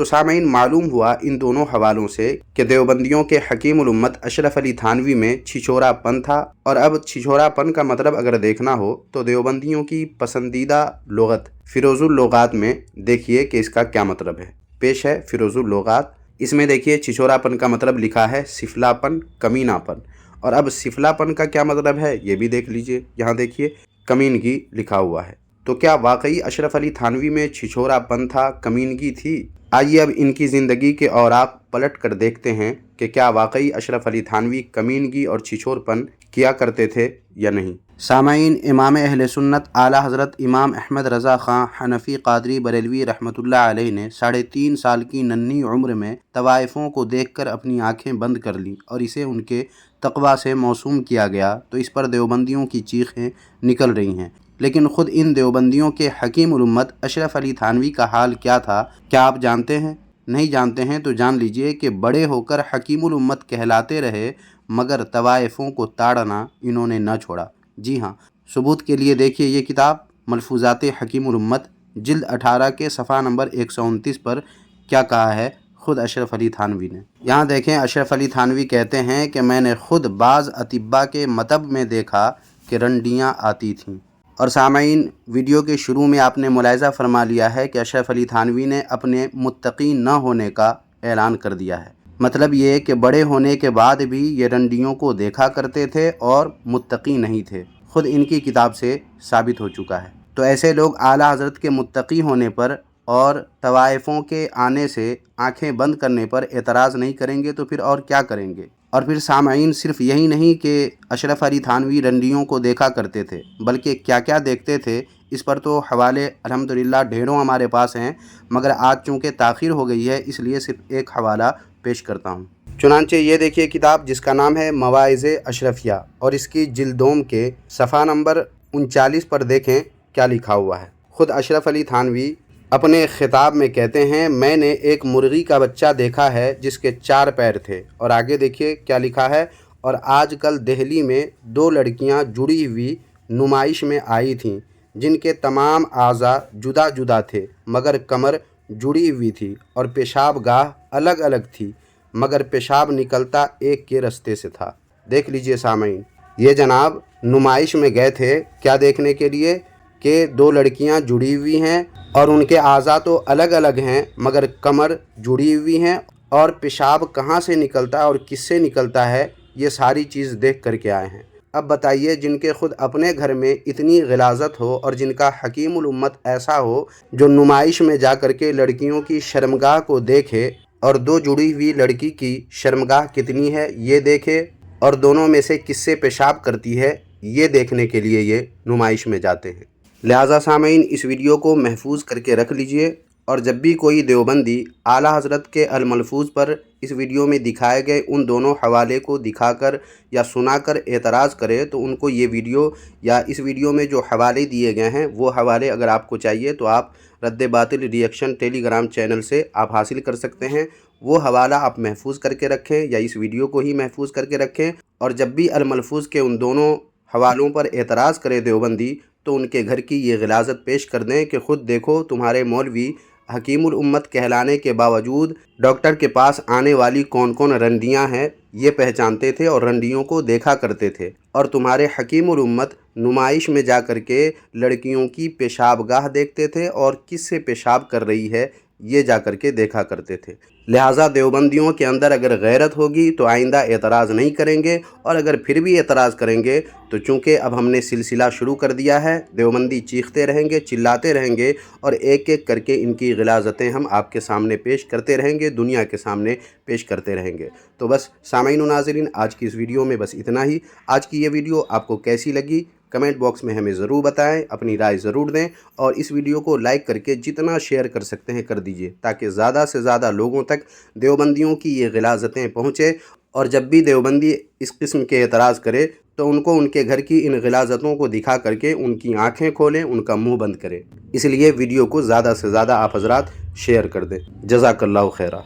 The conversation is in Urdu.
تو سامعین معلوم ہوا ان دونوں حوالوں سے کہ دیوبندیوں کے حکیم الامت اشرف علی تھانوی میں چھچھورا پن تھا، اور اب چھچھورا پن کا مطلب اگر دیکھنا ہو تو دیوبندیوں کی پسندیدہ لغت فیروز اللغات میں دیکھیے کہ اس کا کیا مطلب ہے۔ پیش ہے فیروز اللغات، اس میں دیکھیے چھچھورا پن کا مطلب لکھا ہے سفلا پن، کمینہ پن، اور اب سفلا پن کا کیا مطلب ہے یہ بھی دیکھ لیجئے، یہاں دیکھیے کمینگی لکھا ہوا ہے۔ تو کیا واقعی اشرف علی تھانوی میں چھچھورا پن تھا، کمینگی تھی؟ آئیے اب ان کی زندگی کے اوراق پلٹ کر دیکھتے ہیں کہ کیا واقعی اشرف علی تھانوی کمینگی اور چھچھور پن کیا کرتے تھے یا نہیں۔ سامعین، امام اہل سنت اعلیٰ حضرت امام احمد رضا خان حنفی قادری بریلوی رحمۃ اللہ علیہ نے 3.5 سال کی ننھی عمر میں طوائفوں کو دیکھ کر اپنی آنکھیں بند کر لیں اور اسے ان کے تقویٰ سے موسوم کیا گیا، تو اس پر دیوبندیوں کی چیخیں نکل رہی ہیں۔ لیکن خود ان دیوبندیوں کے حکیم الامت اشرف علی تھانوی کا حال کیا تھا، کیا آپ جانتے ہیں؟ نہیں جانتے ہیں تو جان لیجئے کہ بڑے ہو کر حکیم الامت کہلاتے رہے، مگر طوائفوں کو تاڑنا انہوں نے نہ چھوڑا۔ جی ہاں، ثبوت کے لیے دیکھیے یہ کتاب ملفوظات حکیم الامت، جلد 18 کے صفحہ نمبر 129 پر کیا کہا ہے خود اشرف علی تھانوی نے۔ یہاں دیکھیں، اشرف علی تھانوی کہتے ہیں کہ میں نے خود بعض اطباء کے مطب میں دیکھا کہ رنڈیاں آتی تھیں۔ اور سامعین، ویڈیو کے شروع میں آپ نے ملاحظہ فرما لیا ہے کہ اشرف علی تھانوی نے اپنے متقی نہ ہونے کا اعلان کر دیا ہے۔ مطلب یہ کہ بڑے ہونے کے بعد بھی یہ رنڈیوں کو دیکھا کرتے تھے اور متقی نہیں تھے، خود ان کی کتاب سے ثابت ہو چکا ہے۔ تو ایسے لوگ اعلیٰ حضرت کے متقی ہونے پر اور طوائفوں کے آنے سے آنکھیں بند کرنے پر اعتراض نہیں کریں گے تو پھر اور کیا کریں گے؟ اور پھر سامعین، صرف یہی نہیں کہ اشرف علی تھانوی رنڈیوں کو دیکھا کرتے تھے، بلکہ کیا کیا دیکھتے تھے اس پر تو حوالے الحمدللہ ڈھیروں ہمارے پاس ہیں، مگر آج چونکہ تاخیر ہو گئی ہے اس لیے صرف ایک حوالہ پیش کرتا ہوں۔ چنانچہ یہ دیکھیے کتاب جس کا نام ہے مواعظ اشرفیہ، اور اس کی جلد دوم کے صفحہ نمبر 39 پر دیکھیں کیا لکھا ہوا ہے۔ خود اشرف علی تھانوی اپنے خطاب میں کہتے ہیں، میں نے ایک مرغی کا بچہ دیکھا ہے جس کے 4 پیر تھے، اور آگے دیکھیے کیا لکھا ہے، اور آج کل دہلی میں 2 لڑکیاں جڑی ہوئی نمائش میں آئی تھیں جن کے تمام اعضاء جدا جدا تھے مگر کمر جڑی ہوئی تھی، اور پیشاب گاہ الگ الگ تھی مگر پیشاب نکلتا ایک کے رستے سے تھا۔ دیکھ لیجئے سامعین، یہ جناب نمائش میں گئے تھے کیا دیکھنے کے لیے کہ 2 لڑکیاں جڑی ہوئی ہیں اور ان کے اعضاء تو الگ الگ ہیں مگر کمر جڑی ہوئی ہیں، اور پیشاب کہاں سے نکلتا ہے اور کس سے نکلتا ہے یہ ساری چیز دیکھ کر کے آئے ہیں۔ اب بتائیے، جن کے خود اپنے گھر میں اتنی غلاظت ہو اور جن کا حکیم الامت ایسا ہو جو نمائش میں جا کر کے لڑکیوں کی شرمگاہ کو دیکھے اور 2 جڑی ہوئی لڑکی کی شرمگاہ کتنی ہے یہ دیکھے، اور دونوں میں سے کس سے پیشاب کرتی ہے یہ دیکھنے کے لیے یہ نمائش میں جاتے ہیں۔ لہٰذا سامعین، اس ویڈیو کو محفوظ کر کے رکھ لیجئے، اور جب بھی کوئی دیوبندی اعلیٰ حضرت کے الملفوظ پر اس ویڈیو میں دکھائے گئے ان دونوں حوالے کو دکھا کر یا سنا کر اعتراض کرے تو ان کو یہ ویڈیو یا اس ویڈیو میں جو حوالے دیے گئے ہیں وہ حوالے اگر آپ کو چاہیے تو آپ رد باطل ریئیکشن ٹیلی گرام چینل سے آپ حاصل کر سکتے ہیں۔ وہ حوالہ آپ محفوظ کر کے رکھیں یا اس ویڈیو کو ہی محفوظ کر کے رکھیں، اور جب بھی الملفوظ کے ان دونوں حوالوں پر اعتراض کرے دیوبندی تو ان کے گھر کی یہ غلاظت پیش کر دیں کہ خود دیکھو تمہارے مولوی حکیم الامت کہلانے کے باوجود ڈاکٹر کے پاس آنے والی کون کون رنڈیاں ہیں یہ پہچانتے تھے اور رنڈیوں کو دیکھا کرتے تھے، اور تمہارے حکیم الامت نمائش میں جا کر کے لڑکیوں کی پیشاب گاہ دیکھتے تھے اور کس سے پیشاب کر رہی ہے یہ جا کر کے دیکھا کرتے تھے۔ لہٰذا دیوبندیوں کے اندر اگر غیرت ہوگی تو آئندہ اعتراض نہیں کریں گے، اور اگر پھر بھی اعتراض کریں گے تو چونکہ اب ہم نے سلسلہ شروع کر دیا ہے، دیوبندی چیختے رہیں گے، چلاتے رہیں گے، اور ایک ایک کر کے ان کی غلاظتیں ہم آپ کے سامنے پیش کرتے رہیں گے، دنیا کے سامنے پیش کرتے رہیں گے۔ تو بس سامعین و ناظرین، آج کی اس ویڈیو میں بس اتنا ہی۔ آج کی یہ ویڈیو آپ کو کیسی لگی کمنٹ باکس میں ہمیں ضرور بتائیں، اپنی رائے ضرور دیں، اور اس ویڈیو کو لائک کر کے جتنا شیئر کر سکتے ہیں کر دیجئے تاکہ زیادہ سے زیادہ لوگوں تک دیوبندیوں کی یہ غلاظتیں پہنچے، اور جب بھی دیوبندی اس قسم کے اعتراض کرے تو ان کو ان کے گھر کی ان غلاظتوں کو دکھا کر کے ان کی آنکھیں کھولیں، ان کا منہ بند کرے۔ اس لیے ویڈیو کو زیادہ سے زیادہ آپ حضرات شیئر کر دیں۔ جزاک اللہ خیرہ۔